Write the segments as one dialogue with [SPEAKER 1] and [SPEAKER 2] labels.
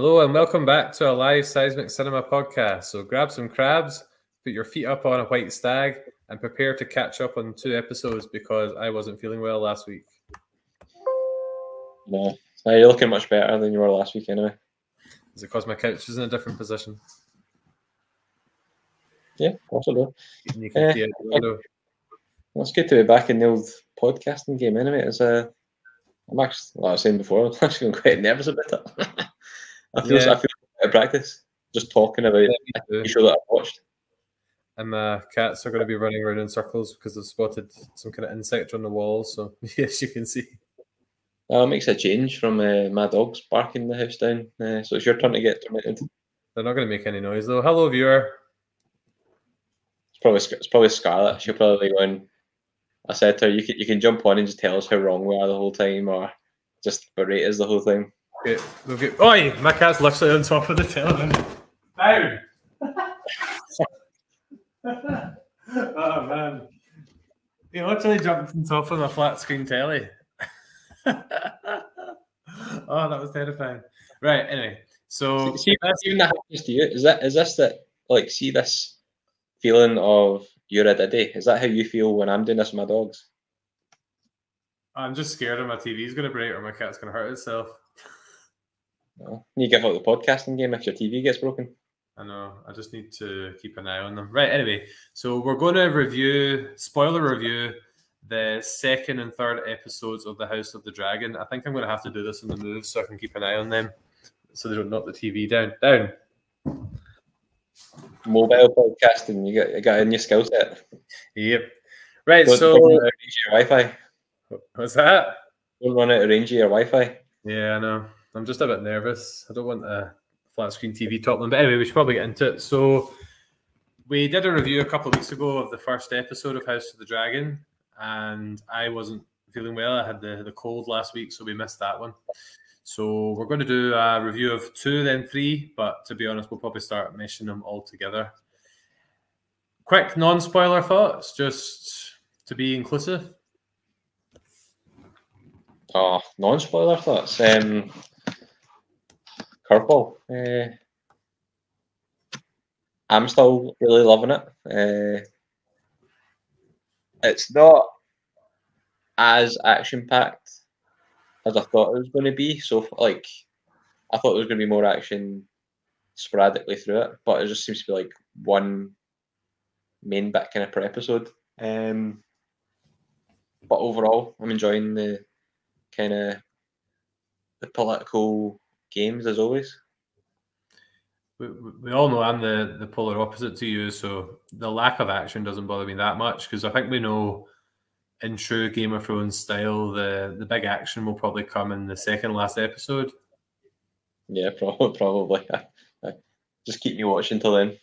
[SPEAKER 1] Hello and welcome back to a live Seismic Cinema podcast. So grab some crabs, put your feet up on a white stag, and prepare to catch up on 2 episodes because I wasn't feeling well last week.
[SPEAKER 2] No, you're looking much better than you were last week anyway.
[SPEAKER 1] Is it because my couch is in a different position?
[SPEAKER 2] Yeah, possibly.
[SPEAKER 1] You can see it.
[SPEAKER 2] Well, it's good to be back in the old podcasting game anyway. I'm actually, like I was saying before, I'm actually quite nervous about it. I feel out of practice just talking about a show that I've watched.
[SPEAKER 1] And my cats are going to be running around in circles because they've spotted some kind of insect on the wall. So yes, you can see.
[SPEAKER 2] It makes a change from my dogs barking the house down. So it's your turn to get tormented.
[SPEAKER 1] They're not going to make any noise though. Hello, viewer.
[SPEAKER 2] It's probably Scarlett. She'll probably be going. I said to her, you can jump on and just tell us how wrong we are the whole time, or just berate us the whole time.
[SPEAKER 1] Okay. Oi! My cat's literally on top of the television. Down! Oh man. He literally jumped on top of the flat screen telly. Oh, that was terrifying. Right, anyway. So
[SPEAKER 2] see even that happens to you. Is this that like see this feeling of you're a diddy? Is that how you feel when I'm doing this with my dogs?
[SPEAKER 1] I'm just scared my TV's gonna break or my cat's gonna hurt itself.
[SPEAKER 2] No. You give out the podcasting game if your TV gets broken.
[SPEAKER 1] I know. I just need to keep an eye on them. Right, anyway. So we're going to spoiler review, the second and third episodes of The House of the Dragon. I think I'm going to have to do this on the move so I can keep an eye on them so they don't knock the TV down.
[SPEAKER 2] Mobile podcasting, you got a new skill set.
[SPEAKER 1] Yep. Right,
[SPEAKER 2] don't run out of range of your Wi-Fi.
[SPEAKER 1] What's that?
[SPEAKER 2] Don't run out of range of your Wi-Fi.
[SPEAKER 1] Yeah, I know. I'm just a bit nervous. I don't want a flat screen TV toppling. But anyway, we should probably get into it. So we did a review a couple of weeks ago of the first episode of House of the Dragon, and I wasn't feeling well. I had the cold last week, so we missed that one. So we're going to do a review of 2, then 3, but to be honest, we'll probably start meshing them all together. Quick non-spoiler thoughts, just to be inclusive.
[SPEAKER 2] Oh, non-spoiler thoughts. Curveball. I'm still really loving it. It's not as action-packed as I thought it was going to be. So, like, I thought there was going to be more action sporadically through it, but it just seems to be like one main bit kind of per episode. But overall, I'm enjoying the kind of the political games as always.
[SPEAKER 1] We all know I'm the polar opposite to you, so the lack of action doesn't bother me that much because I think we know in true Game of Thrones style the big action will probably come in the second last episode.
[SPEAKER 2] Yeah, probably. Just keep me watching till then.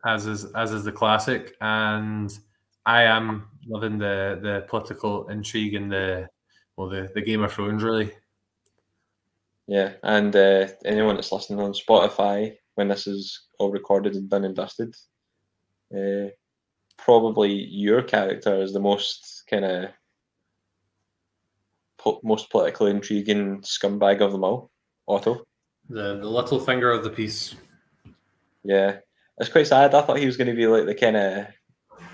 [SPEAKER 1] As is the classic, and I am loving the political intrigue and the Game of Thrones really.
[SPEAKER 2] Yeah, and anyone that's listening on Spotify when this is all recorded and done and dusted, probably your character is the most kind of most politically intriguing scumbag of them all, Otto.
[SPEAKER 1] The little finger of the piece.
[SPEAKER 2] Yeah, it's quite sad. I thought he was going to be like the kind of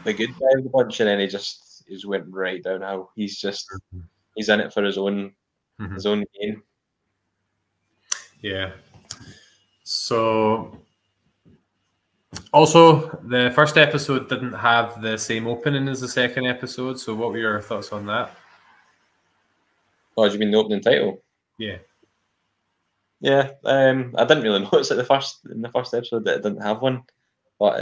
[SPEAKER 2] the good guy of the bunch, and then he just went right downhill. He's in it for his own gain.
[SPEAKER 1] Yeah. So, also, the first episode didn't have the same opening as the second episode. So, what were your thoughts on that?
[SPEAKER 2] Oh, do you mean the opening title?
[SPEAKER 1] Yeah.
[SPEAKER 2] Yeah. I didn't really notice in the first episode that it didn't have one, but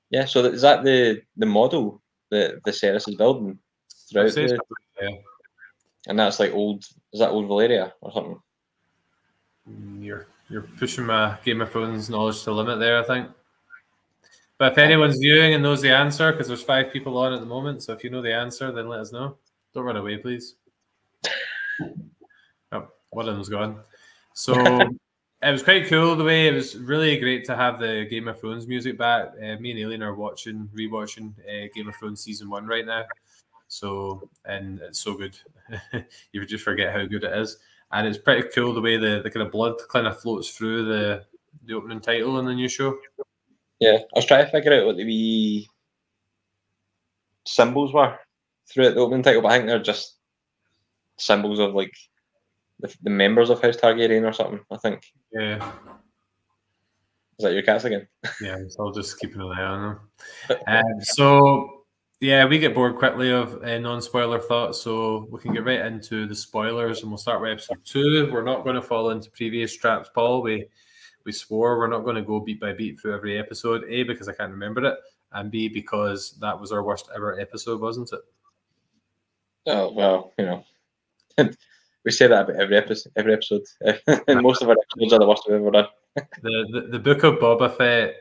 [SPEAKER 2] yeah. So is that the model that Viserys is building throughout
[SPEAKER 1] yeah.
[SPEAKER 2] And that's like old. Is that old Valyria or something?
[SPEAKER 1] You're pushing my Game of Thrones knowledge to the limit there, I think. But if anyone's viewing and knows the answer, because there's 5 people on at the moment, so if you know the answer, then let us know. Don't run away, please. Oh, one of them's gone. So it was quite cool the way it was really great to have the Game of Thrones music back. Me and Aileen are rewatching Game of Thrones season 1 right now. So, and it's so good. You would just forget how good it is. And it's pretty cool the way the kind of blood kind of floats through the opening title in the new show.
[SPEAKER 2] Yeah, I was trying to figure out what the wee symbols were throughout the opening title, but I think they're just symbols of like the members of House Targaryen or something. I think.
[SPEAKER 1] Yeah.
[SPEAKER 2] Is that your cats again?
[SPEAKER 1] Yeah, so I'll just keep an eye on them. So, yeah, we get bored quickly of non-spoiler thoughts, so we can get right into the spoilers, and we'll start with episode 2. We're not going to fall into previous traps, Paul. We swore we're not going to go beat by beat through every episode. A, because I can't remember it, and B, because that was our worst ever episode, wasn't it?
[SPEAKER 2] Oh well, we say that about every episode, and most of our episodes are the worst we've ever done.
[SPEAKER 1] The Book of Boba Fett,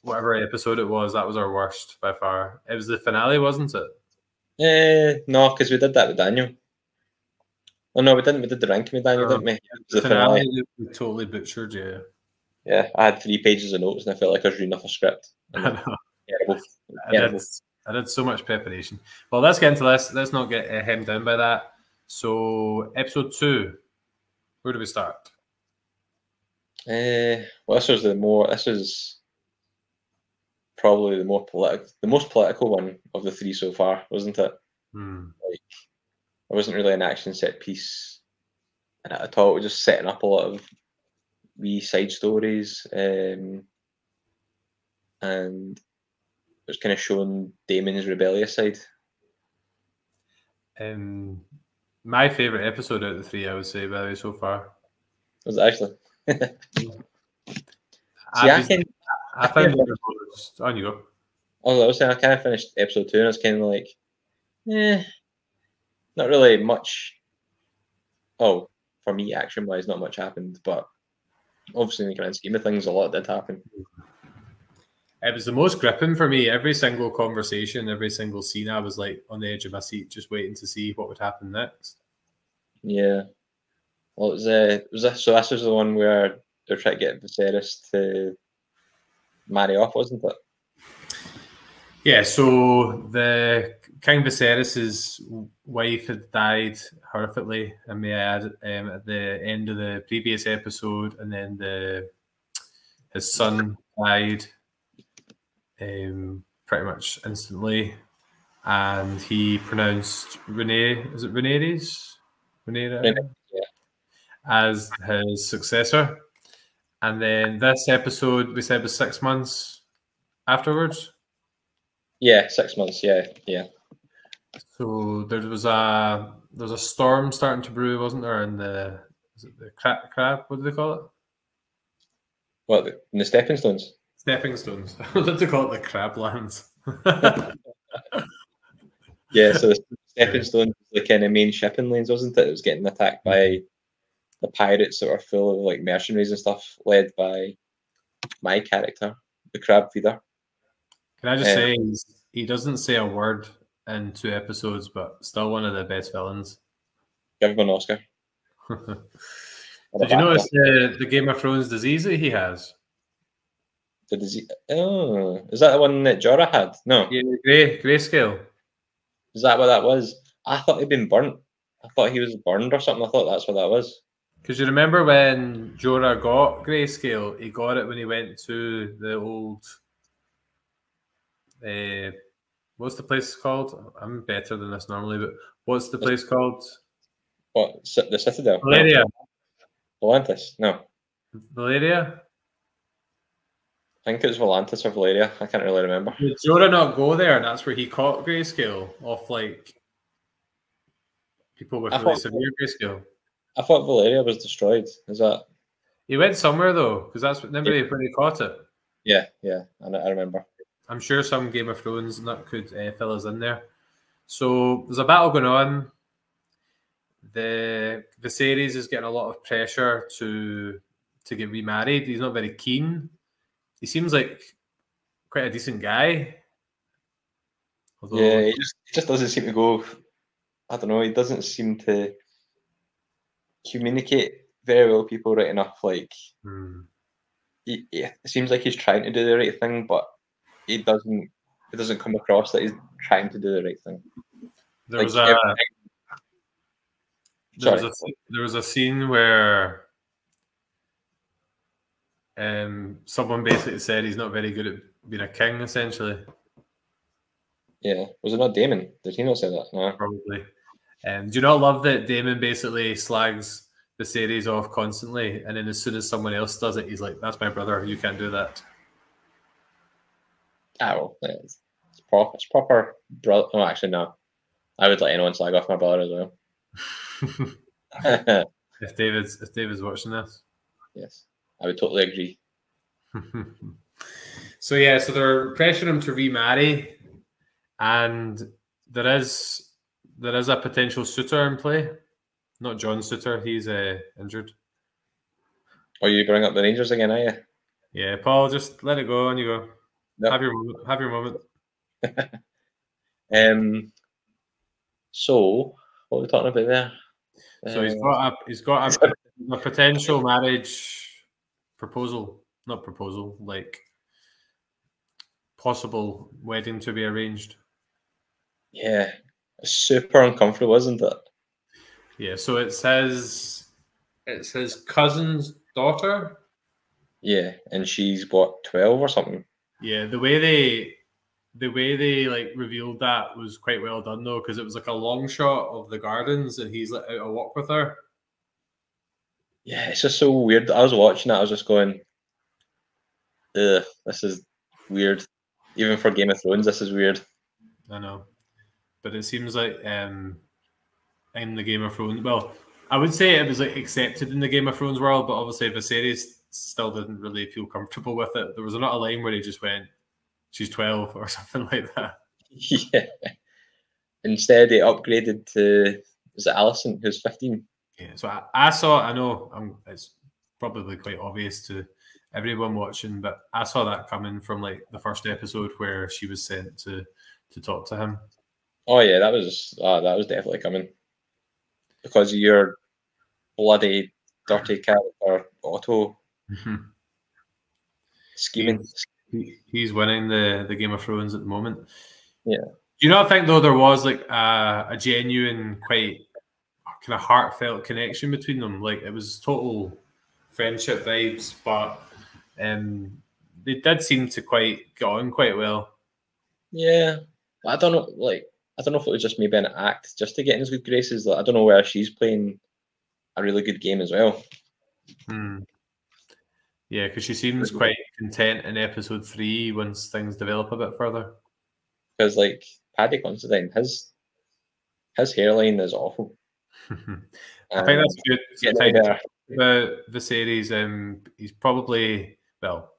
[SPEAKER 1] whatever episode it was, that was our worst by far. It was the finale, wasn't it?
[SPEAKER 2] No, because we did that with Daniel. Oh no, we didn't. We did the ranking with Daniel, didn't we?
[SPEAKER 1] The finale we totally butchered, yeah.
[SPEAKER 2] Yeah, I had 3 pages of notes and I felt like I was reading off a script.
[SPEAKER 1] I know.
[SPEAKER 2] Terrible.
[SPEAKER 1] I did so much preparation. Well, let's get into this. Let's not get hemmed down by that. So, episode 2, where do we start?
[SPEAKER 2] Well, this was probably the most political one of the 3 so far, wasn't it? Like, it wasn't really an action set piece at all. It was just setting up a lot of wee side stories, and it was kind of showing Damon's rebellious side.
[SPEAKER 1] My favourite episode out of the 3, I would say, by the way, so far.
[SPEAKER 2] Was it actually?
[SPEAKER 1] I found it on you go.
[SPEAKER 2] I was saying I kind of finished episode 2 and I was kind of like, not really much. Oh, for me, action-wise, not much happened, but obviously in the grand scheme of things, a lot did happen.
[SPEAKER 1] It was the most gripping for me. Every single conversation, every single scene, I was like on the edge of my seat, just waiting to see what would happen next.
[SPEAKER 2] Yeah. Well, so this was the one where they're trying to get Viserys to marry off, wasn't it?
[SPEAKER 1] Yeah, so the King Viserys' wife had died horrifically, and may I add, at the end of the previous episode, and then his son died pretty much instantly, and he pronounced Rhaenyra as his successor. And then this episode we said was 6 months afterwards.
[SPEAKER 2] Yeah, 6 months. Yeah.
[SPEAKER 1] So there was a storm starting to brew, wasn't there? In the crab? What do they call it?
[SPEAKER 2] What, in the stepping stones?
[SPEAKER 1] Stepping stones. I wanted to call it the Crablands.
[SPEAKER 2] Yeah, so the stepping stones was the kind of main shipping lanes, wasn't it? It was getting attacked by the pirates that were full of like mercenaries and stuff, led by my character, the crab feeder.
[SPEAKER 1] Can I just say he doesn't say a word in 2 episodes, but still one of the best villains.
[SPEAKER 2] Give him an Oscar.
[SPEAKER 1] Did you notice the Game of Thrones disease that he has?
[SPEAKER 2] The disease. Oh, is that the one that Jorah had? No.
[SPEAKER 1] Yeah, grayscale.
[SPEAKER 2] Is that what that was? I thought he'd been burnt. I thought he was burned or something. I thought that's what that was.
[SPEAKER 1] Because you remember when Jorah got grayscale, he got it when he went to the old. What's the place called? I'm better than this normally, but what's the place called?
[SPEAKER 2] What, the Citadel?
[SPEAKER 1] Valeria.
[SPEAKER 2] Volantis? No.
[SPEAKER 1] Valeria?
[SPEAKER 2] I think it was Volantis or Valeria. I can't really remember.
[SPEAKER 1] Did Jorah not go there? That's where he caught grayscale off like people with really severe grayscale.
[SPEAKER 2] I thought Valeria was destroyed. Is that?
[SPEAKER 1] He went somewhere though, because that's where he caught it.
[SPEAKER 2] Yeah, I remember.
[SPEAKER 1] I'm sure some Game of Thrones that could fill us in there. So there's a battle going on. The Viserys is getting a lot of pressure to get remarried. He's not very keen. He seems like quite a decent guy.
[SPEAKER 2] Although, yeah, he just doesn't seem to go. I don't know. He doesn't seem to communicate very well with people right enough. Like, it seems like he's trying to do the right thing, but it doesn't come across that he's trying to do the right thing.
[SPEAKER 1] There
[SPEAKER 2] Like,
[SPEAKER 1] was a
[SPEAKER 2] sorry.
[SPEAKER 1] there was a scene where someone basically said he's not very good at being a king, essentially.
[SPEAKER 2] Yeah, was it not Damon? Did he not say that? No.
[SPEAKER 1] Probably. Do you not love that Damon basically slags the series off constantly, and then as soon as someone else does it, he's like, "That's my brother. You can't do that."
[SPEAKER 2] Well, it's proper brother. Oh, actually, no. I would let anyone slag off my brother as well.
[SPEAKER 1] If David's watching this,
[SPEAKER 2] yes, I would totally agree.
[SPEAKER 1] So they're pressuring him to remarry, and there is a potential suitor in play. Not John Suitor, he's injured.
[SPEAKER 2] Oh, you bring up the Rangers again, are you?
[SPEAKER 1] Yeah, Paul, just let it go, and you go.
[SPEAKER 2] Nope.
[SPEAKER 1] Have your moment.
[SPEAKER 2] So what are we talking about there?
[SPEAKER 1] So he's got a potential marriage proposal, not proposal, like possible wedding to be arranged.
[SPEAKER 2] Yeah, it's super uncomfortable, isn't it?
[SPEAKER 1] Yeah, so it's his cousin's daughter.
[SPEAKER 2] Yeah, and she's what, 12 or something?
[SPEAKER 1] Yeah, the way they like revealed that was quite well done though, because it was like a long shot of the gardens and he's like out a walk with her.
[SPEAKER 2] Yeah, it's just so weird. I was watching it, I was just going, ugh, this is weird. Even for Game of Thrones, this is weird.
[SPEAKER 1] I know. But it seems like in the Game of Thrones, well, I would say it was like accepted in the Game of Thrones world, but obviously Viserys still didn't really feel comfortable with it. There was not a line where he just went, "She's 12" or something like that.
[SPEAKER 2] Yeah. Instead, he upgraded to, was it Alison, who's 15?
[SPEAKER 1] Yeah, so I saw. I know it's probably quite obvious to everyone watching, but I saw that coming from like the first episode where she was sent to talk to him.
[SPEAKER 2] Oh yeah, that was definitely coming, because your bloody dirty character Otto scheming.
[SPEAKER 1] He's winning the Game of Thrones at the moment.
[SPEAKER 2] Yeah.
[SPEAKER 1] Do you not think though there was like a genuine, quite kind of heartfelt connection between them? Like it was total friendship vibes, but they did seem to quite get on quite well.
[SPEAKER 2] Yeah, I don't know. Like, I don't know if it was just maybe an act just to get in his good graces. Like, I don't know where she's playing a really good game as well.
[SPEAKER 1] Yeah, because she seems quite content in episode 3 once things develop a bit further.
[SPEAKER 2] Because like Paddy Considine, his hairline is awful.
[SPEAKER 1] I think that's good. The Viserys, he's probably, well,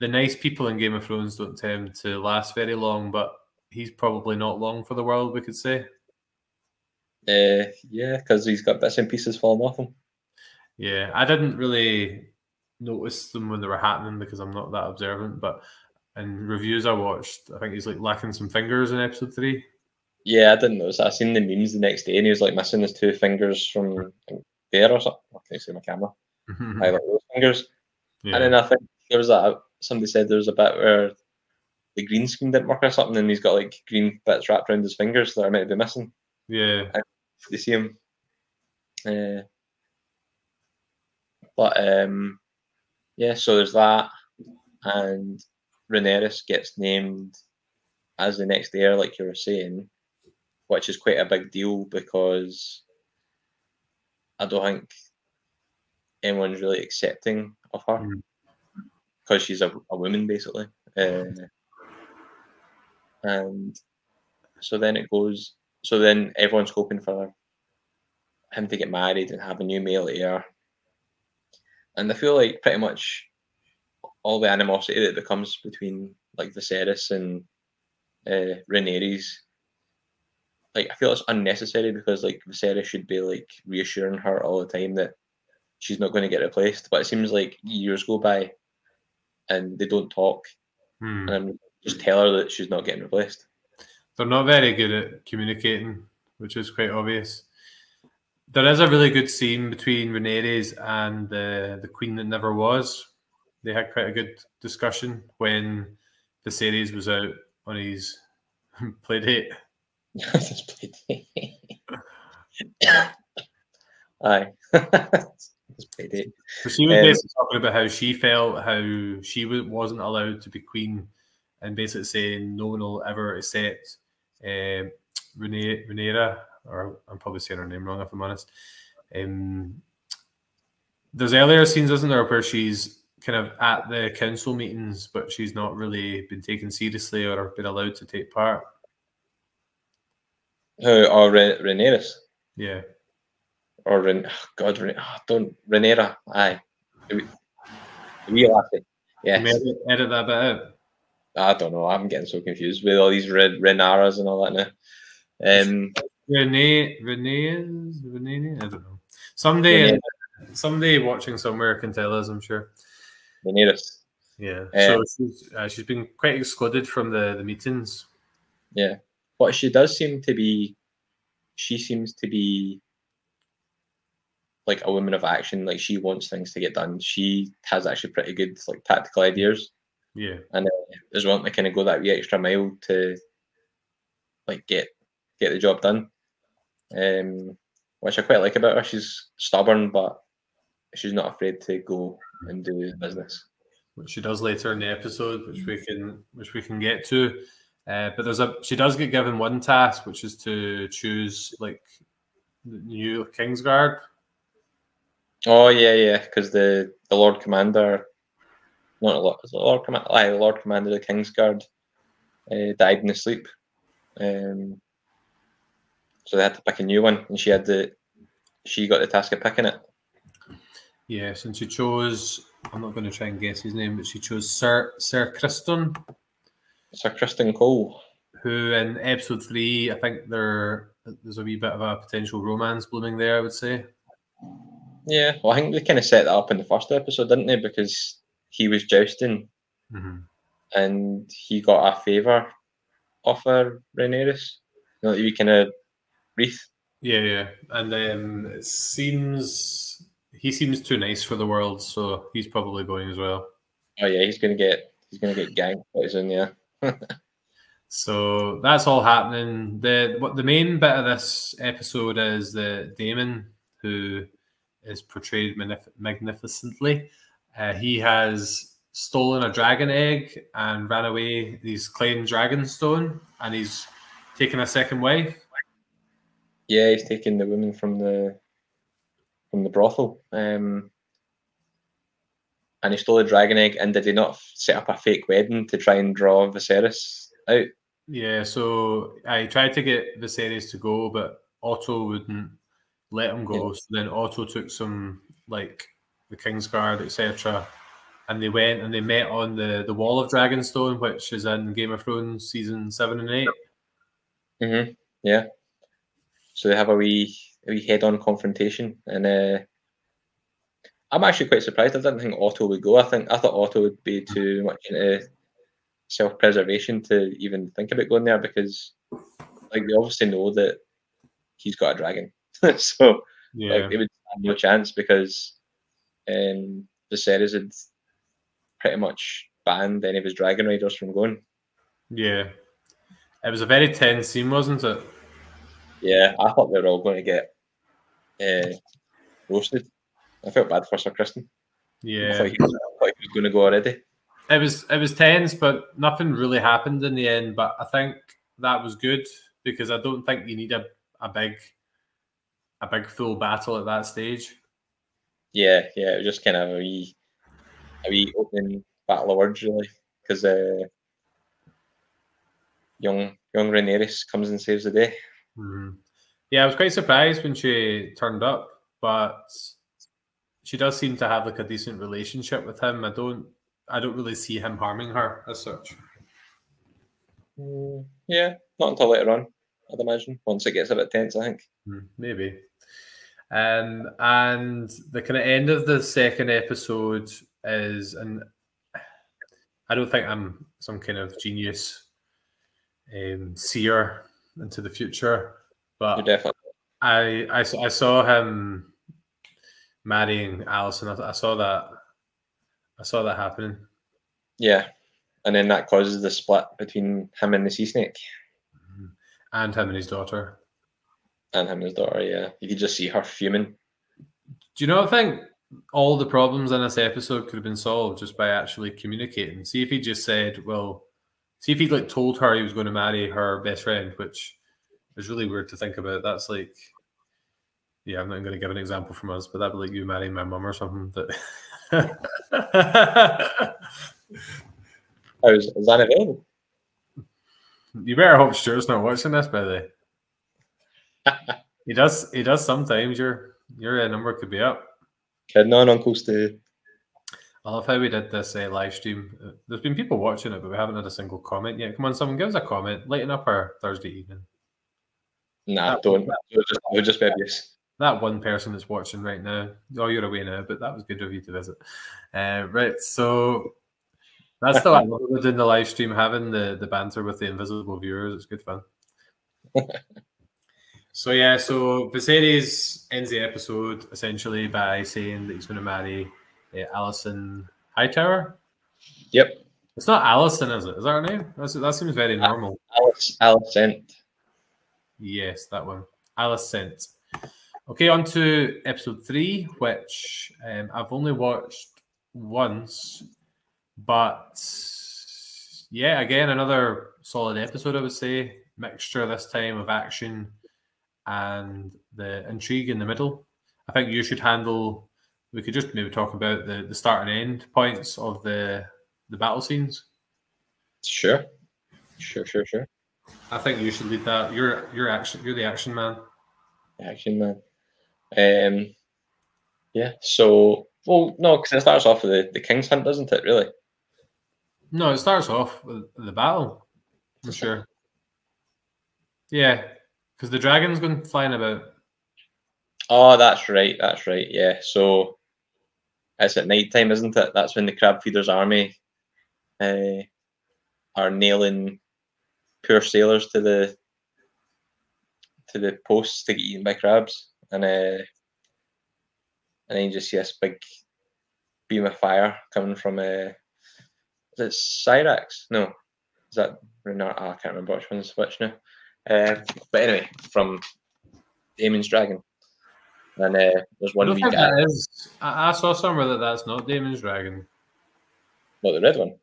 [SPEAKER 1] the nice people in Game of Thrones don't tend to last very long, but he's probably not long for the world, we could say.
[SPEAKER 2] Yeah, because he's got bits and pieces falling off him.
[SPEAKER 1] Yeah, I didn't really notice them when they were happening because I'm not that observant, but in reviews I watched, I think he's like lacking some fingers in episode 3.
[SPEAKER 2] Yeah, I didn't notice that. I seen the memes the next day and he was like missing his 2 fingers from there or something. I can't see my camera. I like those fingers.
[SPEAKER 1] Yeah.
[SPEAKER 2] And then I think there was somebody said there was a bit where the green screen didn't work or something, and he's got like green bits wrapped around his fingers that are meant to be missing.
[SPEAKER 1] Yeah.
[SPEAKER 2] You see him. But yeah, so there's that, and Rhaenyra gets named as the next heir, like you were saying, which is quite a big deal because I don't think anyone's really accepting of her because she's a woman basically. And so then it goes. So then everyone's hoping for him to get married and have a new male heir. And I feel like pretty much all the animosity that becomes between like Viserys and Rhaenyra, like I feel it's unnecessary because like Viserys should be like reassuring her all the time that she's not going to get replaced. But it seems like years go by and they don't talk, and just tell her that she's not getting replaced.
[SPEAKER 1] They're not very good at communicating, which is quite obvious. There is a really good scene between Rhaenyra and the Queen that never was. They had quite a good discussion when Viserys was out on his play date.
[SPEAKER 2] Display date. Aye. Display date.
[SPEAKER 1] So she was basically talking about how she felt, how she wasn't allowed to be queen, and basically saying no one will ever accept Rhaenyra, or I'm probably saying her name wrong if I'm honest. There's earlier scenes, isn't there, where she's kind of at the council meetings, but she's not really been taken seriously or been allowed to take part.
[SPEAKER 2] Who? Or Rhaenyra?
[SPEAKER 1] Yeah.
[SPEAKER 2] Or Rhaenyra. Aye. We lassie. Yes.
[SPEAKER 1] Can we edit that bit out?
[SPEAKER 2] I don't know. I'm getting so confused with all these Rhaenyras and all that now.
[SPEAKER 1] Renee, I don't know. Someday watching somewhere can tell us, I'm sure.
[SPEAKER 2] Rhaenyra.
[SPEAKER 1] Yeah. So she's been quite excluded from the meetings.
[SPEAKER 2] Yeah. But she does seem to be. She seems to be like a woman of action. Like she wants things to get done. She has actually pretty good like tactical ideas.
[SPEAKER 1] Yeah.
[SPEAKER 2] And is wanting to kind of go that wee extra mile to like get the job done. Which I quite like about her. She's stubborn, but she's not afraid to go and do the business.
[SPEAKER 1] Which she does later in the episode, which we can get to. But she does get given one task, which is to choose like the new Kingsguard.
[SPEAKER 2] Oh yeah, because the Lord Commander, not a lot, the Lord Commander, the Lord Commander of the Kingsguard died in his sleep. So they had to pick a new one, and she got the task of picking it.
[SPEAKER 1] Yes, and she chose. I'm not going to try and guess his name, but she chose Sir Criston.
[SPEAKER 2] Sir Criston Cole,
[SPEAKER 1] who in episode 3, I think there's a wee bit of a potential romance blooming there, I would say.
[SPEAKER 2] Yeah, well, I think they kind of set that up in the first episode, didn't they? Because he was jousting, and he got a favour off of Rhaenyra. You kind of wreath.
[SPEAKER 1] Yeah, and it seems he seems too nice for the world, so he's probably going as well.
[SPEAKER 2] Oh yeah, he's gonna get ganked quite soon, yeah.
[SPEAKER 1] So that's all happening. The main bit of this episode is the Daemon, who is portrayed magnificently. He has stolen a dragon egg and ran away. He's claimed Dragonstone, and he's taken a second wife.
[SPEAKER 2] Yeah, he's taking the woman from the brothel. And he stole a dragon egg, and did he not set up a fake wedding to try and draw Viserys out?
[SPEAKER 1] Yeah, so I tried to get Viserys to go, but Otto wouldn't let him go. Yeah. So then Otto took some, like, the Kingsguard, etc., and they went and they met on the Wall of Dragonstone, which is in Game of Thrones season 7 and
[SPEAKER 2] 8. Yeah. So they have a wee head-on confrontation, and I'm actually quite surprised. I didn't think Otto would go. I thought Otto would be too much into self-preservation to even think about going there, because like they obviously know that he's got a dragon. So
[SPEAKER 1] yeah,
[SPEAKER 2] like they would have no chance, because Viserys had pretty much banned any of his dragon riders from going.
[SPEAKER 1] Yeah. It was a very tense scene, wasn't it?
[SPEAKER 2] Yeah, I thought they were all going to get roasted. I felt bad for Sir Criston.
[SPEAKER 1] Yeah.
[SPEAKER 2] I thought he was going to go already.
[SPEAKER 1] It was tense, but nothing really happened in the end. But I think that was good, because I don't think you need a big full battle at that stage.
[SPEAKER 2] Yeah, it was just kind of a wee opening battle of words, really, because young Rhaenyra comes and saves the day.
[SPEAKER 1] Yeah, I was quite surprised when she turned up, but she does seem to have like a decent relationship with him. I don't really see him harming her as such.
[SPEAKER 2] Yeah, not until later on, I'd imagine. Once it gets a bit tense, I think.
[SPEAKER 1] Maybe. And the kind of end of the second episode is, and I don't think I'm some kind of genius seer into the future, but
[SPEAKER 2] you're definitely.
[SPEAKER 1] I saw him marrying Alison. I saw that happening.
[SPEAKER 2] Yeah, and then that causes the split between him and the sea snake.
[SPEAKER 1] And him and his daughter.
[SPEAKER 2] And him and his daughter, yeah. You could just see her fuming.
[SPEAKER 1] Do you know, I think all the problems in this episode could have been solved just by actually communicating. See if he just said, well, see if he like told her he was going to marry her best friend, which is really weird to think about. That's like, yeah, I'm not going to give an example from us, but that'd be like you marrying my mum or something.
[SPEAKER 2] Is that available?
[SPEAKER 1] You better hope Stuart's not watching this, by the way. He does sometimes. Your number could be up.
[SPEAKER 2] Kidding on, Uncle Stu.
[SPEAKER 1] I love how we did this live stream. There's been people watching it, but we haven't had a single comment yet. Come on, someone give us a comment. Lighten up our Thursday evening.
[SPEAKER 2] Nah, don't. It would just be abuse.
[SPEAKER 1] That one person that's watching right now. Oh, you're away now, but that was good of you to visit. Right, so that's the one we're doing the live stream, having the banter with the invisible viewers. It's good fun. So yeah, so Viserys ends the episode essentially by saying that he's going to marry Alison Hightower.
[SPEAKER 2] Yep.
[SPEAKER 1] It's not Alison, is it? Is that her name? That seems very normal.
[SPEAKER 2] Alicent.
[SPEAKER 1] Yes, that one. Alicent. Okay, on to episode 3, which I've only watched once, but yeah, again, another solid episode, I would say. Mixture this time of action and the intrigue in the middle. I think you should handle. We could just maybe talk about the start and end points of the battle scenes.
[SPEAKER 2] Sure.
[SPEAKER 1] I think you should lead that. You're the action man.
[SPEAKER 2] Action man. Yeah. So, well, no, because it starts off with the King's Hunt, doesn't it? Really?
[SPEAKER 1] No, it starts off with the battle. For sure. Yeah, because the dragon's going flying about.
[SPEAKER 2] Oh, that's right. Yeah. So it's at night time, isn't it? That's when the crab feeders' army are nailing poor sailors to the posts to get eaten by crabs, and then you just see this big beam of fire coming from is it Cyrax? No, is that Renard? Oh, I can't remember which one's which now. But anyway, from Daemon's dragon, and there's one wee guy.
[SPEAKER 1] I saw somewhere that's not Daemon's dragon.
[SPEAKER 2] What, the red one?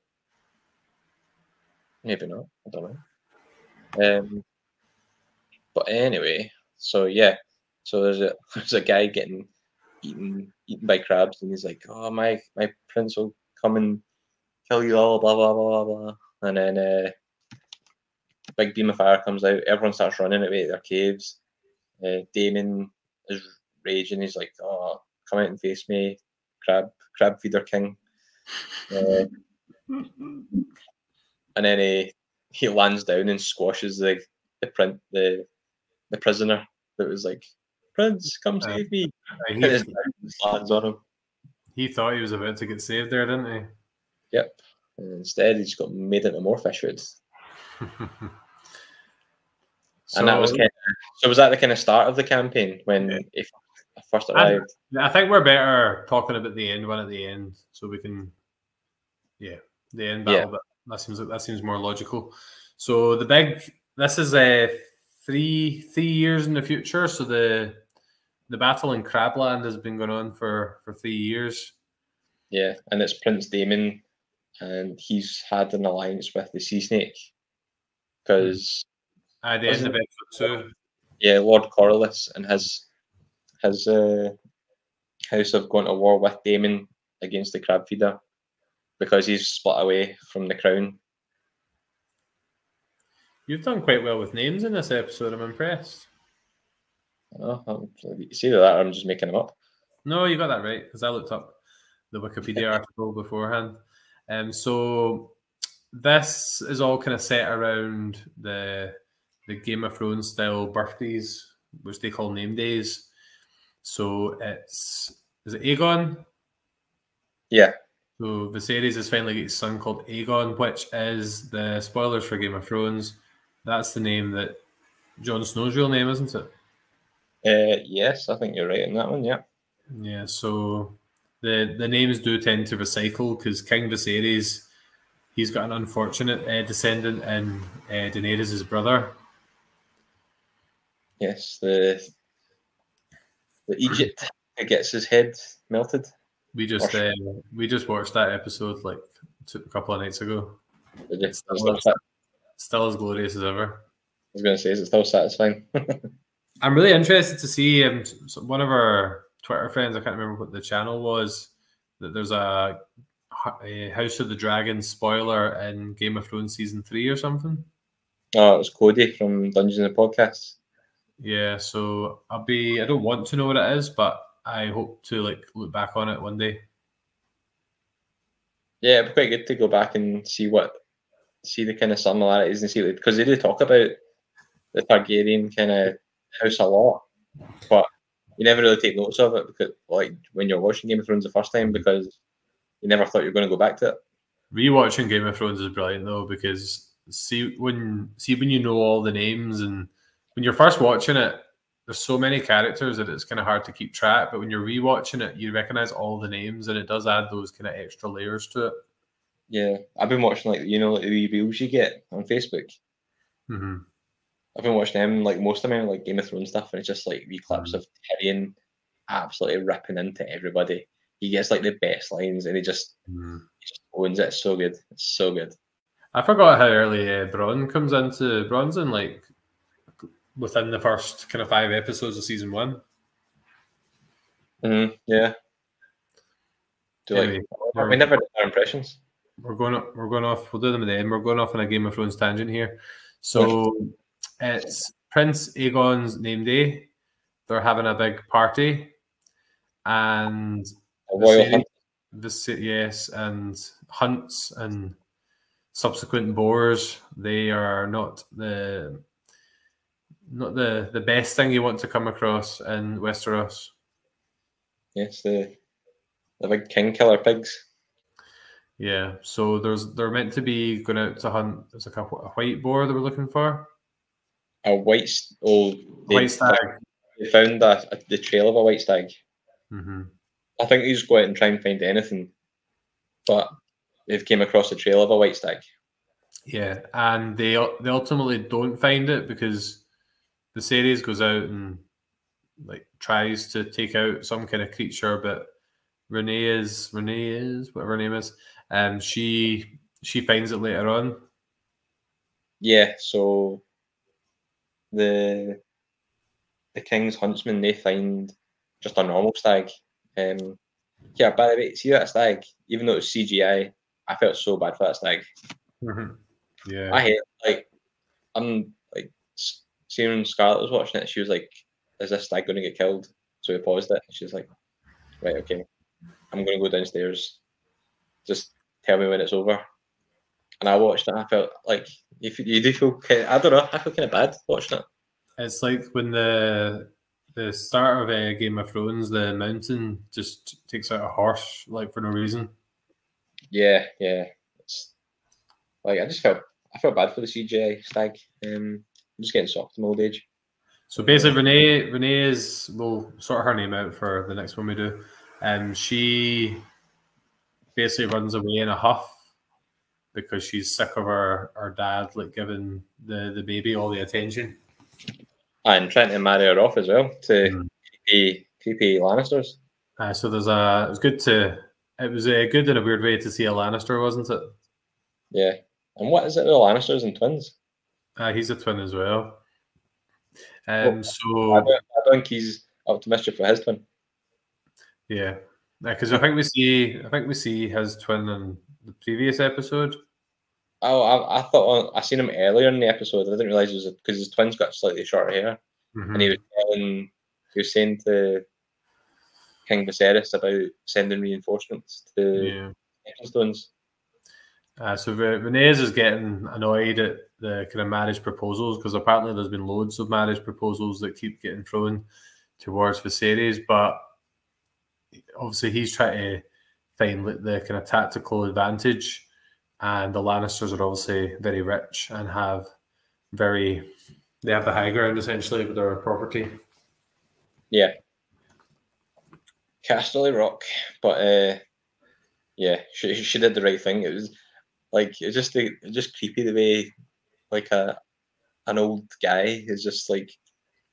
[SPEAKER 2] Maybe not. I don't know. But anyway, so yeah, so there's a guy getting eaten by crabs, and he's like, "Oh, my prince will come and kill you all," blah blah blah blah blah. And then big beam of fire comes out. Everyone starts running away to their caves. Daemon is raging. He's like, "Oh, come out and face me, crab feeder king." And then he lands down and squashes the prisoner that was like, "Prince, come save me!"
[SPEAKER 1] He
[SPEAKER 2] lands on him.
[SPEAKER 1] He thought he was about to get saved there, didn't he?
[SPEAKER 2] Yep. And instead, he just got made into more fish hoods. And that was so. Was that the kind of start of the campaign when it first arrived?
[SPEAKER 1] I think we're better talking about the end one at the end, so we can, the end battle. But that seems more logical. So this is 3 years in the future. So the battle in Crabland has been going on for 3 years.
[SPEAKER 2] Yeah, and it's Prince Daemon, and he's had an alliance with the Sea Snake because
[SPEAKER 1] at the end of episode 2.
[SPEAKER 2] Yeah, Lord Corlys and his house have gone to war with Daemon against the crab feeder because he's split away from the crown.
[SPEAKER 1] You've done quite well with names in this episode. I'm impressed.
[SPEAKER 2] Oh, it's either that or I'm just making them up.
[SPEAKER 1] No, you got that right because I looked up the Wikipedia article beforehand. So this is all kind of set around the Game of Thrones style birthdays, which they call name days. So is it Aegon?
[SPEAKER 2] Yeah.
[SPEAKER 1] So Viserys has finally got his son called Aegon, which is the spoilers for Game of Thrones. That's the name that Jon Snow's real name, isn't it?
[SPEAKER 2] Yes, I think you're right in that one. Yeah.
[SPEAKER 1] Yeah. So the names do tend to recycle because King Viserys, he's got an unfortunate descendant in Daenerys' brother.
[SPEAKER 2] Yes, the Egypt that gets his head melted.
[SPEAKER 1] We just watched that episode like a couple of nights ago.
[SPEAKER 2] Did you?
[SPEAKER 1] It's still as glorious as ever.
[SPEAKER 2] I was going to say, is it still satisfying?
[SPEAKER 1] I'm really interested to see one of our Twitter friends, I can't remember what the channel was, that there's a House of the Dragon spoiler in Game of Thrones season 3 or something.
[SPEAKER 2] Oh, it was Cody from Dungeons and Podcasts.
[SPEAKER 1] Yeah, so I don't want to know what it is, but I hope to look back on it one day.
[SPEAKER 2] Yeah, it'd be quite good to go back and see the kind of similarities and see, because they do talk about the Targaryen kind of house a lot, but you never really take notice of it because, like, when you're watching Game of Thrones the first time, because you never thought you were going to go back to it.
[SPEAKER 1] Rewatching Game of Thrones is brilliant though, because see when you know all the names, and when you're first watching it, there's so many characters that it's kind of hard to keep track. But when you're rewatching it, you recognize all the names, and it does add those kind of extra layers to it.
[SPEAKER 2] Yeah, I've been watching like the reels you get on Facebook.
[SPEAKER 1] Mm-hmm.
[SPEAKER 2] I've been watching them like most of them, like Game of Thrones stuff, and it's just like wee clips of Tyrion absolutely ripping into everybody. He gets like the best lines, and he just owns it. It's so good. It's so good.
[SPEAKER 1] I forgot how early Bronn comes into. Bronn's in like within the first kind of 5 episodes of season 1.
[SPEAKER 2] Yeah.
[SPEAKER 1] Anyway,
[SPEAKER 2] we never did our impressions.
[SPEAKER 1] We're going off. We'll do them at the end. We're going off on a Game of Thrones tangent here. So it's Prince Aegon's name day. They're having a big party, and
[SPEAKER 2] a royal hunt.
[SPEAKER 1] Yes, and hunts and subsequent boars. They are not the best thing you want to come across in Westeros.
[SPEAKER 2] Yes, the big king killer pigs.
[SPEAKER 1] Yeah, so they're meant to be going out to hunt. There's a white boar they were looking for.
[SPEAKER 2] A white
[SPEAKER 1] stag.
[SPEAKER 2] They found the trail of a white stag.
[SPEAKER 1] Mm-hmm.
[SPEAKER 2] I think they just go out and try and find anything, but they've came across the trail of a white stag.
[SPEAKER 1] Yeah, and they ultimately don't find it because the series goes out and tries to take out some kind of creature, but Renee is whatever her name is, she finds it later on.
[SPEAKER 2] Yeah, so the king's huntsmen, they find just a normal stag. Yeah, by the way, see that stag, even though it's CGI, I felt so bad for that stag.
[SPEAKER 1] Mm-hmm. Yeah,
[SPEAKER 2] I hate I'm seeing when Scarlett was watching it, she was like, "Is this stag going to get killed?" So we paused it. And she's like, "Right, okay, I'm going to go downstairs. Just tell me when it's over." And I watched it. And I felt like you do feel I don't know. I feel kind of bad watching it.
[SPEAKER 1] It's like when the start of Game of Thrones, the mountain just takes out a horse for no reason.
[SPEAKER 2] Yeah. It's like I felt bad for the CGI stag. I'm just getting soft in my old age.
[SPEAKER 1] So basically, Renee we'll sort her name out for the next one we do. She basically runs away in a huff because she's sick of her dad giving the baby all the attention.
[SPEAKER 2] And trying to marry her off as well to creepy Lannisters.
[SPEAKER 1] So it was good in a weird way to see a Lannister, wasn't it?
[SPEAKER 2] Yeah. And what is it with the Lannisters and twins?
[SPEAKER 1] He's a twin as well.
[SPEAKER 2] So I think he's up to mischief for his twin.
[SPEAKER 1] Yeah, because I think we see his twin in the previous episode.
[SPEAKER 2] Oh, I thought I seen him earlier in the episode. I didn't realize it was because his twin's got slightly shorter hair, and he was saying to King Viserys about sending reinforcements to Stones.
[SPEAKER 1] So Renee is getting annoyed at the kind of marriage proposals because apparently there's been loads of marriage proposals that keep getting thrown towards Viserys, but obviously he's trying to find the kind of tactical advantage, and the Lannisters are obviously very rich and they have the high ground essentially with their property.
[SPEAKER 2] Yeah. Casterly Rock, but yeah, she did the right thing. It was just creepy the way an old guy is just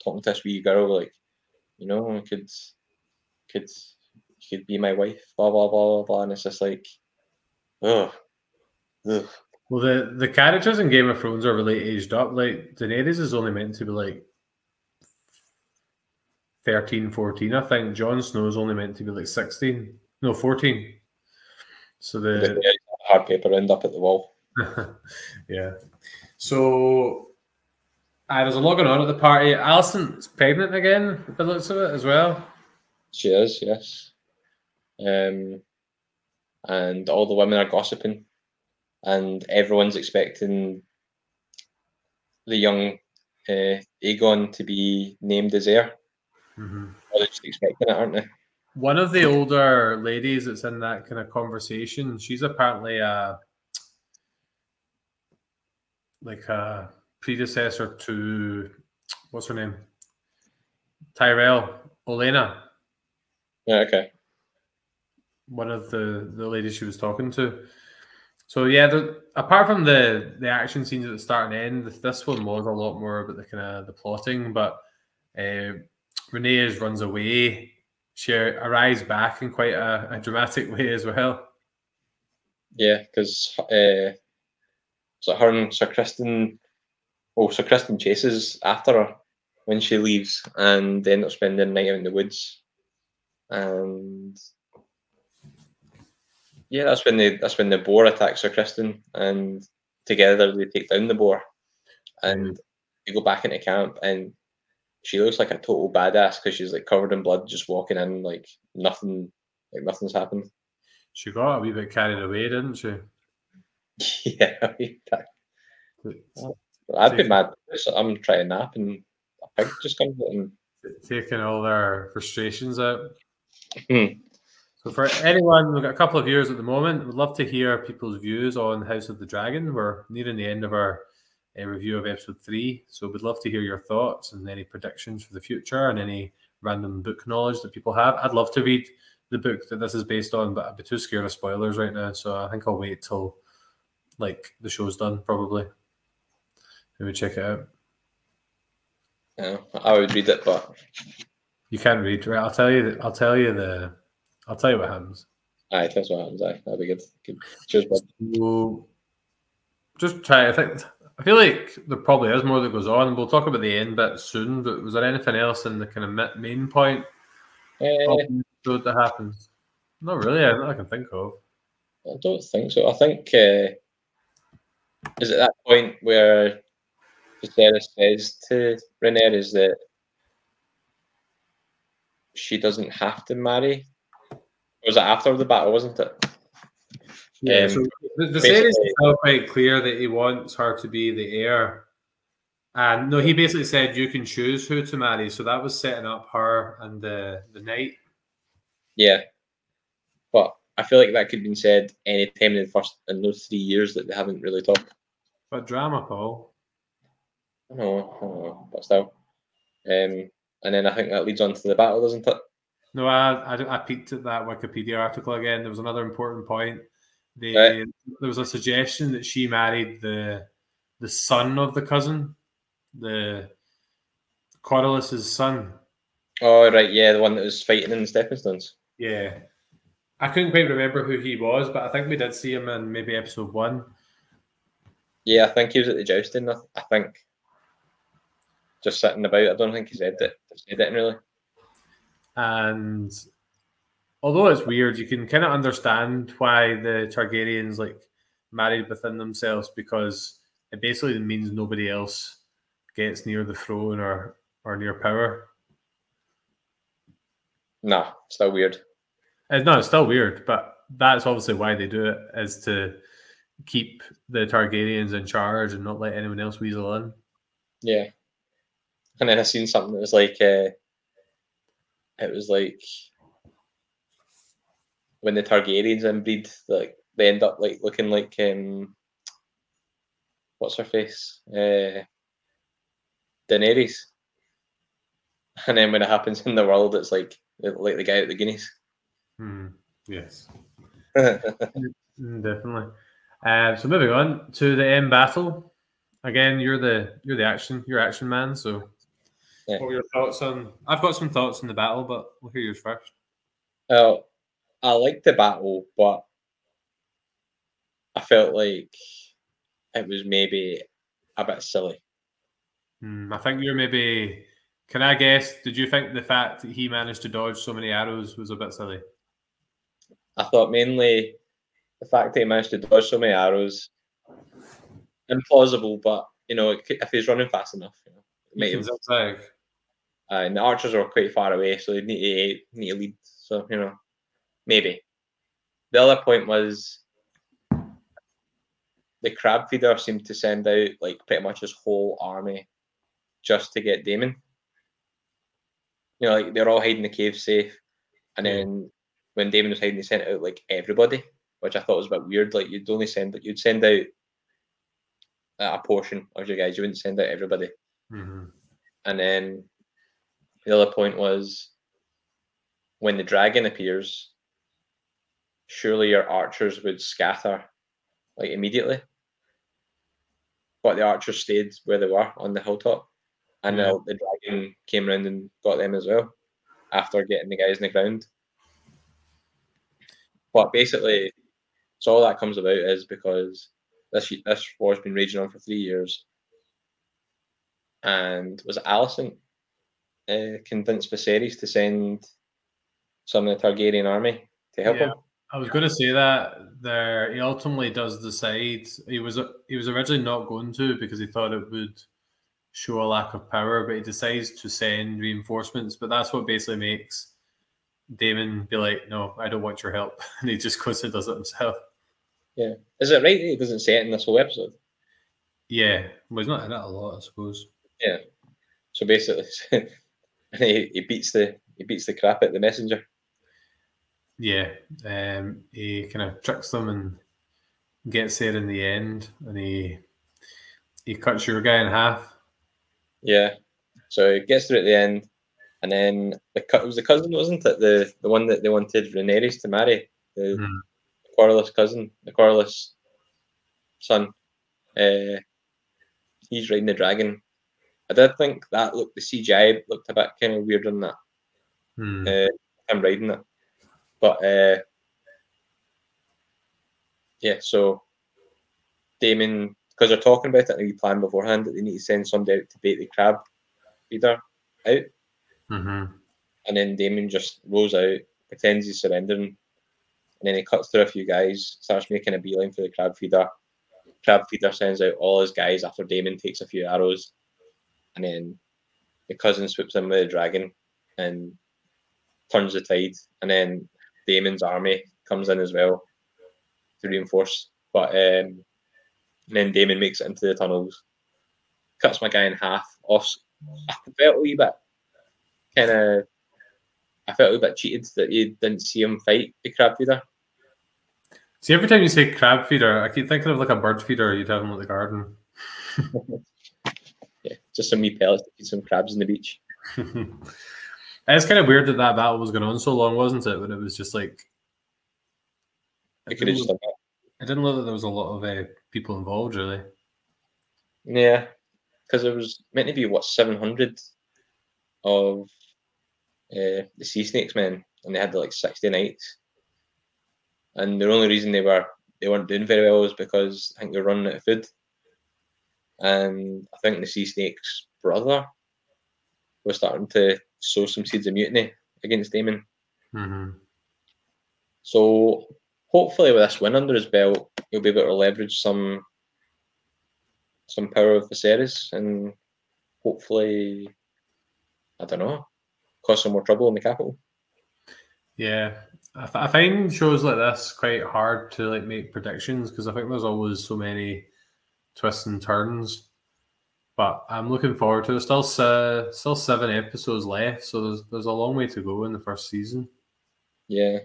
[SPEAKER 2] talking to this wee girl, like, you know, could be my wife, blah blah blah blah blah, and it's just like, ugh.
[SPEAKER 1] Well, the characters in Game of Thrones are really aged up. Like Daenerys is only meant to be like 13, 14. I think Jon Snow is only meant to be like 16. No, 14. So the
[SPEAKER 2] hard paper end up at the wall.
[SPEAKER 1] yeah. So there's a lot going on at the party. Alison's pregnant again, by the looks of it as well.
[SPEAKER 2] She is, yes. And all the women are gossiping, and everyone's expecting the young Aegon to be named as heir.
[SPEAKER 1] Mm-hmm.
[SPEAKER 2] They're just expecting it, aren't they?
[SPEAKER 1] One of the older ladies that's in that kind of conversation, she's apparently like a predecessor to, what's her name? Tyrell, Olenna.
[SPEAKER 2] Yeah, okay.
[SPEAKER 1] One of the ladies she was talking to. So yeah, apart from the action scenes at the start and end, this one was a lot more about the kind of the plotting. But Rhaenyra runs away. She arrives back in quite a dramatic way as well.
[SPEAKER 2] Yeah, because so her and Sir Criston, Sir Criston chases after her when she leaves, and they end up spending the night out in the woods. And yeah, that's when the boar attacks Sir Criston, and together they take down the boar, and they go back into camp, and she looks like a total badass because she's like covered in blood, just walking in like nothing's happened.
[SPEAKER 1] She got a wee bit carried away, didn't she?
[SPEAKER 2] Yeah, I'd be mad. I'm trying to nap, and a pig just comes out and
[SPEAKER 1] taking all their frustrations out. So for anyone, we've got a couple of viewers at the moment. We'd love to hear people's views on House of the Dragon. We're nearing the end of our review of episode 3, so we'd love to hear your thoughts and any predictions for the future and any random book knowledge that people have. I'd love to read the book that this is based on, but I'd be too scared of spoilers right now, so I think I'll wait till like the show's done, probably. Maybe check it out.
[SPEAKER 2] Yeah, I would read it, but
[SPEAKER 1] you can't read, right? I'll tell you what happens.
[SPEAKER 2] Aye, that's what happens. Aye, that'd be good. Cheers, bud.
[SPEAKER 1] We'll just try. I feel like there probably is more that goes on. We'll talk about the end bit soon. But was there anything else in the kind of main point of the episode that happens? Not really. I can think of.
[SPEAKER 2] I don't think so. I think is it that point where Viserys says to Rhaenyra that she doesn't have to marry? Or was it after the battle, wasn't it?
[SPEAKER 1] Yeah, so the series is now quite clear that he wants her to be the heir. And no, he basically said you can choose who to marry. So that was setting up her and the knight.
[SPEAKER 2] Yeah. But I feel like that could have been said any time in those 3 years that they haven't really talked.
[SPEAKER 1] But drama, Paul.
[SPEAKER 2] I know, but still. And then I think that leads on to the battle, doesn't it?
[SPEAKER 1] No, I peeked at that Wikipedia article again. There was another important point. There was a suggestion that she married the son of the cousin, the Corlys' son.
[SPEAKER 2] Oh, right, yeah, the one that was fighting in the Stepping Stones.
[SPEAKER 1] Yeah. I couldn't quite remember who he was, but I think we did see him in maybe episode 1.
[SPEAKER 2] Yeah, I think he was at the jousting, I think. Just sitting about. I don't think he said it really.
[SPEAKER 1] And although it's weird, you can kind of understand why the Targaryens like married within themselves, because it basically means nobody else gets near the throne or near power.
[SPEAKER 2] Nah, still weird.
[SPEAKER 1] It's still weird, but that's obviously why they do it, is to keep the Targaryens in charge and not let anyone else weasel in.
[SPEAKER 2] Yeah. And then I seen something that was like, it was like when the Targaryens inbreed, like they end up like looking like what's her face, Daenerys. And then when it happens in the world, it's like the guy at the Guineas.
[SPEAKER 1] Yes, definitely. So moving on to the end battle. Again, you're action man, so
[SPEAKER 2] Yeah.
[SPEAKER 1] What were your thoughts on? I've got some thoughts on the battle, but we'll hear yours first.
[SPEAKER 2] Well, I liked the battle, but I felt like it was maybe a bit silly.
[SPEAKER 1] I think you're maybe. Can I guess? Did you think the fact that he managed to dodge so many arrows was a bit silly?
[SPEAKER 2] I thought mainly the fact that he managed to dodge so many arrows, implausible, but if he's running fast enough,
[SPEAKER 1] He can zigzag.
[SPEAKER 2] And the archers are quite far away, so they need to lead. So maybe. The other point was the crab feeder seemed to send out like pretty much his whole army just to get Daemon. Like they're all hiding in the cave safe, and then when Daemon was hiding, they sent out like everybody, which I thought was a bit weird. Like you'd send out a portion of your guys. You wouldn't send out everybody.
[SPEAKER 1] Mm-hmm.
[SPEAKER 2] And then the other point was when the dragon appears, surely your archers would scatter like immediately. But the archers stayed where they were on the hilltop, and the dragon came around and got them as well after getting the guys in the ground. But basically, so all that comes about is because this war's been raging on for 3 years, and was Alicent convinced Viserys to send some of the Targaryen army to help him?
[SPEAKER 1] I was going to say that there. He ultimately does decide. He was originally not going to because he thought it would show a lack of power, but he decides to send reinforcements. But that's what basically makes Daemon be like, "No, I don't want your help," and he just goes and does it himself.
[SPEAKER 2] Yeah, is it right that he doesn't say it in this whole episode?
[SPEAKER 1] Yeah, well, he's not in it a lot, I suppose.
[SPEAKER 2] Yeah, so basically, he beats the crap out the messenger.
[SPEAKER 1] Yeah, he kind of tricks them and gets there in the end, and he cuts your guy in half.
[SPEAKER 2] Yeah, so he gets through at the end, and then it was the cousin, wasn't it? The one that they wanted Rhaenyra to marry, the Corlys cousin, the Corlys son. He's riding the dragon. I did think that the CGI looked a bit kind of weird on that. Him riding it, but yeah. So Daemon, because they're talking about it in a plan beforehand that they need to send somebody out to bait the crab feeder out, and then Daemon just rolls out, pretends he's surrendering, and then he cuts through a few guys, starts making a beeline for the crab feeder. Crab feeder sends out all his guys after Daemon takes a few arrows, and then the cousin swoops in with the dragon and turns the tide, and then Daemon's army comes in as well to reinforce. But then Daemon makes it into the tunnels, cuts my guy in half. I felt a wee bit cheated that you didn't see him fight the crab feeder.
[SPEAKER 1] See, every time you say crab feeder, I keep thinking of like a bird feeder you'd have in the garden.
[SPEAKER 2] Yeah, just some wee pellets to feed some crabs on the beach.
[SPEAKER 1] It's kind of weird that battle was going on so long, wasn't it? When it was just like
[SPEAKER 2] it didn't
[SPEAKER 1] look like there was a lot of people involved, really.
[SPEAKER 2] Yeah, because it was meant to be 700 of the Sea Snakes men, and they had like 60 knights. And the only reason they weren't doing very well was because I think they were running out of food. And I think the Sea Snake's brother was starting to sow some seeds of mutiny against Daemon. So hopefully with this win under his belt, he'll be able to leverage some power with Viserys, and hopefully, I don't know, cause some more trouble in the capital.
[SPEAKER 1] Yeah, I find shows like this quite hard to like make predictions because I think there's always so many twists and turns. But I'm looking forward to it. Still 7 episodes left, so there's a long way to go in the first season.
[SPEAKER 2] Yeah,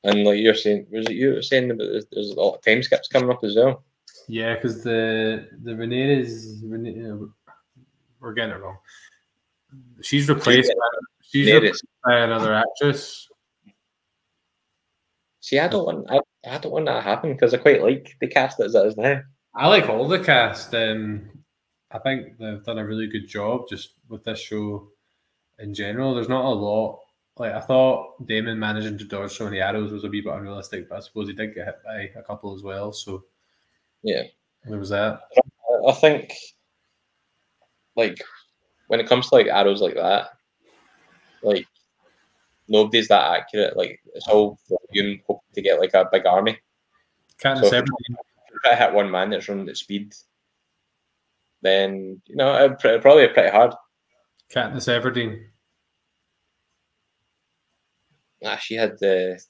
[SPEAKER 2] and like you're saying, was it you were saying about there's a lot of time skips coming up as well?
[SPEAKER 1] Yeah, because the Rhaenyra's we're getting it wrong. She's replaced by another actress.
[SPEAKER 2] See, I don't want that to happen because I quite like the cast as it is now.
[SPEAKER 1] I like all the cast. I think they've done a really good job just with this show. in general. There's not a lot. Like, I thought Damon managing to dodge so many arrows was a wee bit unrealistic, but I suppose he did get hit by a couple as well. So
[SPEAKER 2] yeah,
[SPEAKER 1] there was that.
[SPEAKER 2] I think like when it comes to like arrows like that, like nobody's that accurate. Like it's all you hoping to get like a big army.
[SPEAKER 1] Katniss
[SPEAKER 2] So if
[SPEAKER 1] Everdeen.
[SPEAKER 2] you try to hit one man that's running at speed, then it'd probably be pretty hard.
[SPEAKER 1] Katniss Everdeen.
[SPEAKER 2] She had the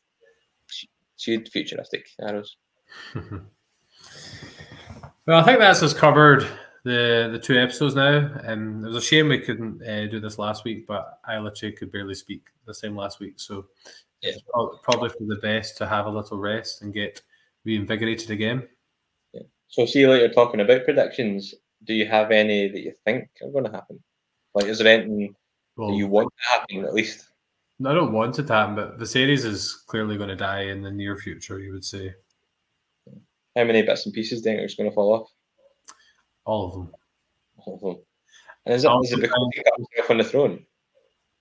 [SPEAKER 2] she had futuristic arrows.
[SPEAKER 1] Well, I think that's us covered the 2 episodes now. It was a shame we couldn't do this last week, but I literally could barely speak the same last week. So
[SPEAKER 2] Yeah.
[SPEAKER 1] it's probably for the best to have a little rest and get reinvigorated again.
[SPEAKER 2] Yeah. So see, like you're talking about predictions, do you have any that you think are going to happen? Like, is there anything that you want to happen at least?
[SPEAKER 1] I don't want it to happen, but the series is clearly going to die in the near future, you would say.
[SPEAKER 2] How many bits and pieces do you think are going to fall off?
[SPEAKER 1] All of them.
[SPEAKER 2] All of them. And is it because he cut himself on the throne?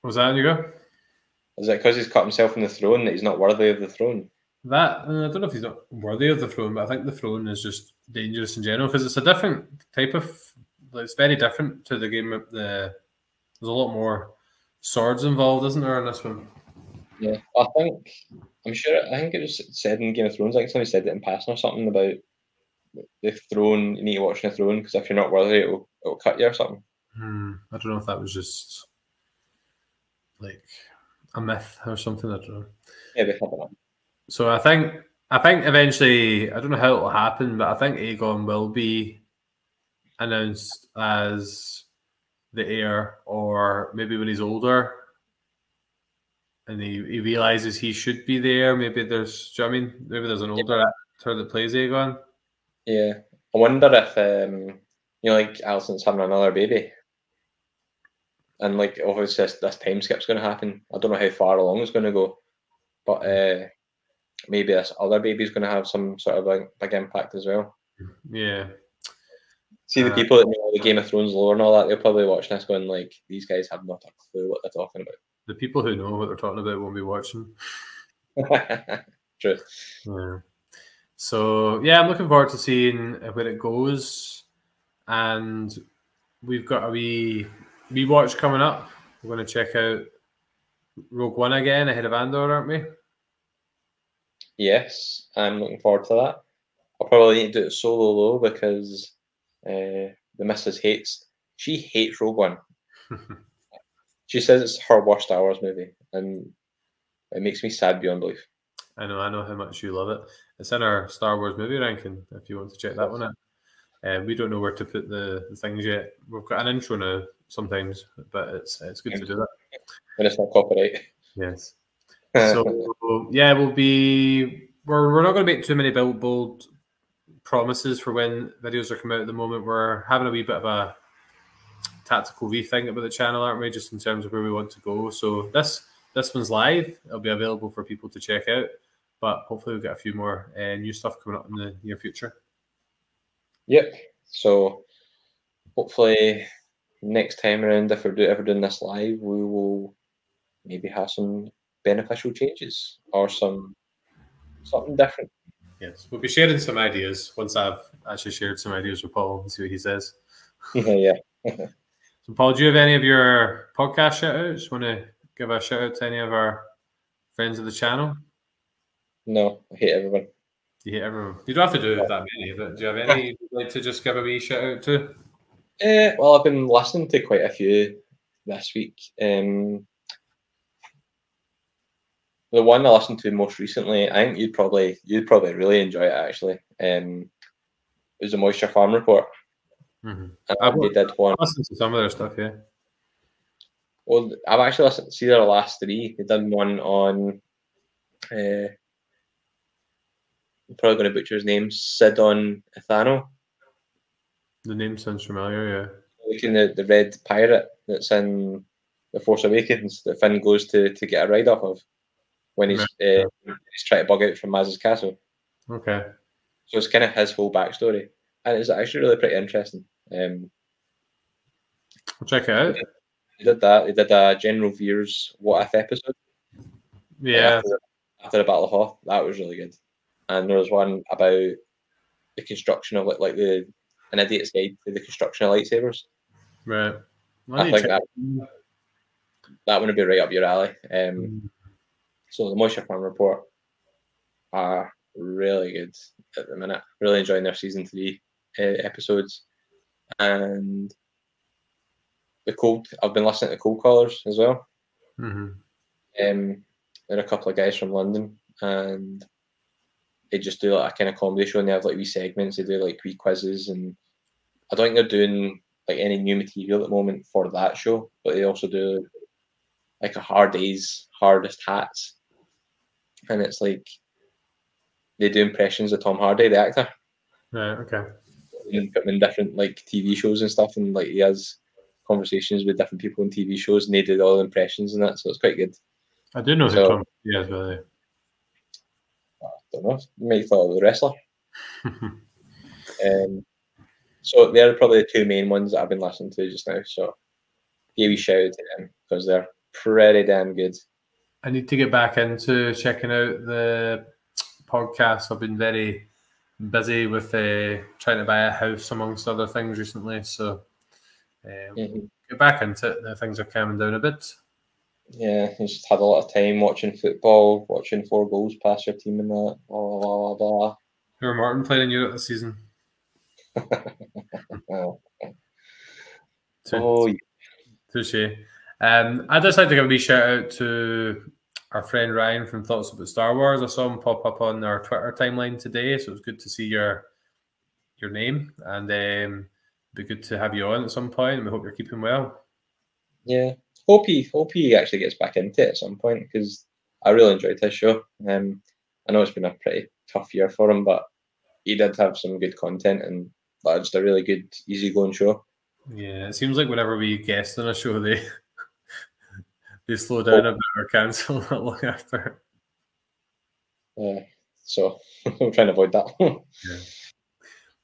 [SPEAKER 1] Was that Hugo?
[SPEAKER 2] Is it because he's cut himself on the throne that he's not worthy of the throne?
[SPEAKER 1] That I don't know if he's not worthy of the throne, but I think the throne is just dangerous in general because it's a different type of. It's very different to the game. There's a lot more swords involved, isn't there, in this one?
[SPEAKER 2] Yeah, I think it was said in Game of Thrones. I think somebody said it in passing or something about the throne. You need to watch the throne because if you're not worthy, it'll cut you or something.
[SPEAKER 1] I don't know if that was just like a myth or something. I don't know.
[SPEAKER 2] Yeah, they have that.
[SPEAKER 1] So I think eventually, I don't know how it will happen, but I think Aegon will be announced as the heir, or maybe when he's older and he realizes he should be there. Maybe there's, do you know what I mean? Maybe there's an older actor that plays Aegon.
[SPEAKER 2] Yeah, I wonder if like Alison's having another baby, and like obviously this time skip's going to happen. I don't know how far along it's going to go, but maybe this other baby's going to have some sort of big impact as well.
[SPEAKER 1] Yeah.
[SPEAKER 2] See, the people that know the Game of Thrones lore and all that, they'll probably watch this going like, these guys have not a clue what they're talking about.
[SPEAKER 1] The people who know what they're talking about won't be watching.
[SPEAKER 2] True.
[SPEAKER 1] Yeah. So yeah, I'm looking forward to seeing where it goes, and we've got a wee watch coming up. We're going to check out Rogue One again ahead of Andor, aren't we?
[SPEAKER 2] Yes, I'm looking forward to that. I'll probably need to do it solo though because the missus hates Rogue One. She says it's her worst Star Wars movie, and it makes me sad beyond belief.
[SPEAKER 1] I know how much you love it. It's in our Star Wars movie ranking if you want to check that one out. We don't know where to put the things yet. We've got an intro now sometimes, but it's good to do that.
[SPEAKER 2] When it's not copyright.
[SPEAKER 1] Yes. So yeah, we're not going to make too many bold promises for when videos are coming out at the moment. We're having a wee bit of a tactical rethink about the channel, aren't we? Just in terms of where we want to go. So this one's live. It'll be available for people to check out. But hopefully we'll get a few more new stuff coming up in the near future.
[SPEAKER 2] Yep. So hopefully next time around, if we're ever doing this live, we will maybe have some beneficial changes or something different.
[SPEAKER 1] Yes, we'll be sharing some ideas once I've actually shared some ideas with Paul and see what he says.
[SPEAKER 2] Yeah.
[SPEAKER 1] So Paul, do you have any of your podcast shout-outs? Want to give a shout-out to any of our friends of the channel?
[SPEAKER 2] No, I hate everyone.
[SPEAKER 1] You hate everyone. You don't have to do that many, but do you have any you'd like to just give a wee shout-out to?
[SPEAKER 2] Well, I've been listening to quite a few this week. The one I listened to most recently, I think you'd probably really enjoy it actually. It was the Moisture Farm Report. They did one.
[SPEAKER 1] I listened to some of their stuff, yeah.
[SPEAKER 2] Well, I've actually listened to their last 3. They did one on I'm probably going to butcher his name, Sidon Ithano.
[SPEAKER 1] The name sounds familiar, yeah.
[SPEAKER 2] Looking at the red pirate that's in The Force Awakens that Finn goes to get a ride off of when he's trying to bug out from Maz's castle.
[SPEAKER 1] Okay.
[SPEAKER 2] So it's kind of his whole backstory. And it's actually really pretty interesting.
[SPEAKER 1] We'll check it out.
[SPEAKER 2] They did that. They did a General Veer's What If episode.
[SPEAKER 1] Yeah.
[SPEAKER 2] After the Battle of Hoth. That was really good. And there was one about the construction of like an idiot's guide to the construction of lightsabers.
[SPEAKER 1] Right.
[SPEAKER 2] I think that one would be right up your alley. So the Moisture Farm Report are really good at the minute. Really enjoying their season 3 episodes. And I've been listening to Cold Callers as well. They're a couple of guys from London, and they just do like a kind of comedy show, and they have like wee segments. They do like wee quizzes, and I don't think they're doing like any new material at the moment for that show, but they also do like a Hard Day's Hardest Hats, and it's like they do impressions of Tom Hardy, the actor.
[SPEAKER 1] Right. Okay.
[SPEAKER 2] And put him in different like TV shows and stuff, and like he has conversations with different people in TV shows, and they did all the impressions and that, so it's quite good.
[SPEAKER 1] I do know who Tom Hardy is, really.
[SPEAKER 2] I don't know. You might follow the wrestler. So they're probably the two main ones that I've been listening to just now. So give a shout out to them because they're pretty damn good.
[SPEAKER 1] I need to get back into checking out the podcast. I've been very busy with trying to buy a house amongst other things recently. So get back into it. The things are calming down a bit.
[SPEAKER 2] Yeah, you just had a lot of time watching football, watching 4 goals past your team and that. Blah, blah, blah.
[SPEAKER 1] Who are Martin playing in Europe this season? Touche. I'd just like to give a wee shout out to our friend Ryan from Thoughts About Star Wars. I saw him pop up on our Twitter timeline today, so it was good to see your name, and it'd be good to have you on at some point. And we hope you're keeping well.
[SPEAKER 2] Yeah, hope he actually gets back into it at some point because I really enjoyed his show. I know it's been a pretty tough year for him, but he did have some good content and just a really good, easygoing show.
[SPEAKER 1] Yeah, it seems like whenever we guest on a show, they slow down a bit or cancel not long after.
[SPEAKER 2] So I'm trying to avoid that.
[SPEAKER 1] Yeah.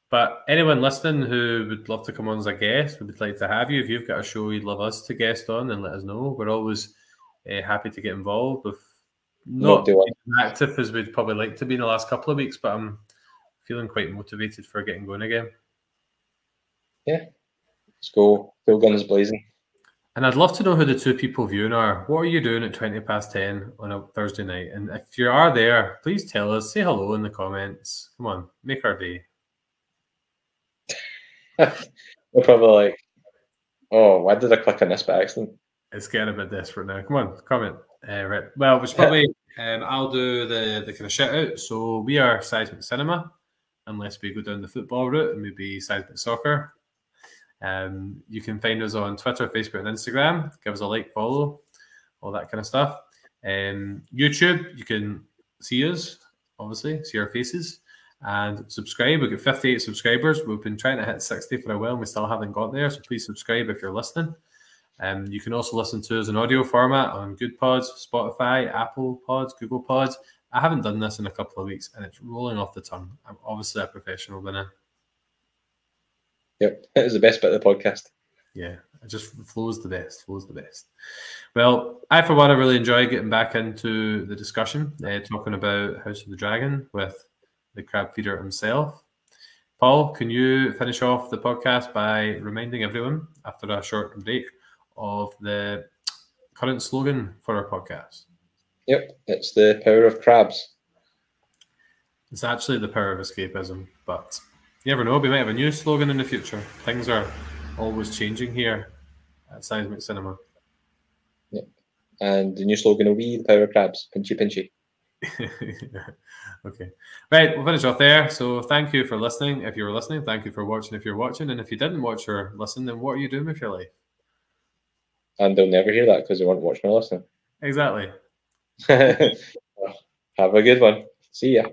[SPEAKER 1] But anyone listening who would love to come on as a guest, we would like to have you. If you've got a show you'd love us to guest on, then let us know. We're always happy to get involved with not being active as we'd probably like to be in the last couple of weeks, but I'm feeling quite motivated for getting going again.
[SPEAKER 2] Yeah, let's go. Full guns blazing.
[SPEAKER 1] And I'd love to know who the 2 people viewing are. What are you doing at 10:20 on a Thursday night? And if you are there, please tell us. Say hello in the comments. Come on, make our day.
[SPEAKER 2] We're probably like, oh, why did I click on this by accident?
[SPEAKER 1] It's getting a bit desperate now. Come on, comment. Right. Well, which probably I'll do the kind of shout out. So we are Seismic Cinema, unless we go down the football route and maybe Seismic Soccer. You can find us on Twitter, Facebook, and Instagram. Give us a like, follow, all that kind of stuff. YouTube, you can see us, obviously, see our faces, and subscribe. We've got 58 subscribers. We've been trying to hit 60 for a while, and we still haven't got there. So please subscribe if you're listening. You can also listen to us in audio format on Good Pods, Spotify, Apple Pods, Google Pods. I haven't done this in a couple of weeks, and it's rolling off the tongue. I'm obviously a professional by now.
[SPEAKER 2] Yep, it was the best bit of the podcast.
[SPEAKER 1] Yeah, it just flows the best. Well, I, for one, I really enjoy getting back into the discussion, talking about House of the Dragon with the crab feeder himself. Paul, can you finish off the podcast by reminding everyone, after a short break, of the current slogan for our podcast?
[SPEAKER 2] Yep, it's the power of crabs.
[SPEAKER 1] It's actually the power of escapism, but you never know. We might have a new slogan in the future. Things are always changing here at Seismic Cinema.
[SPEAKER 2] Yep. And the new slogan will be the power of crabs. Pinchy, pinchy.
[SPEAKER 1] Okay. Right, we'll finish off there. So thank you for listening. If you were listening, thank you for watching if you're watching. And if you didn't watch or listen, then what are you doing with your life?
[SPEAKER 2] And they'll never hear that because they weren't watching or listening.
[SPEAKER 1] Exactly.
[SPEAKER 2] Have a good one. See ya.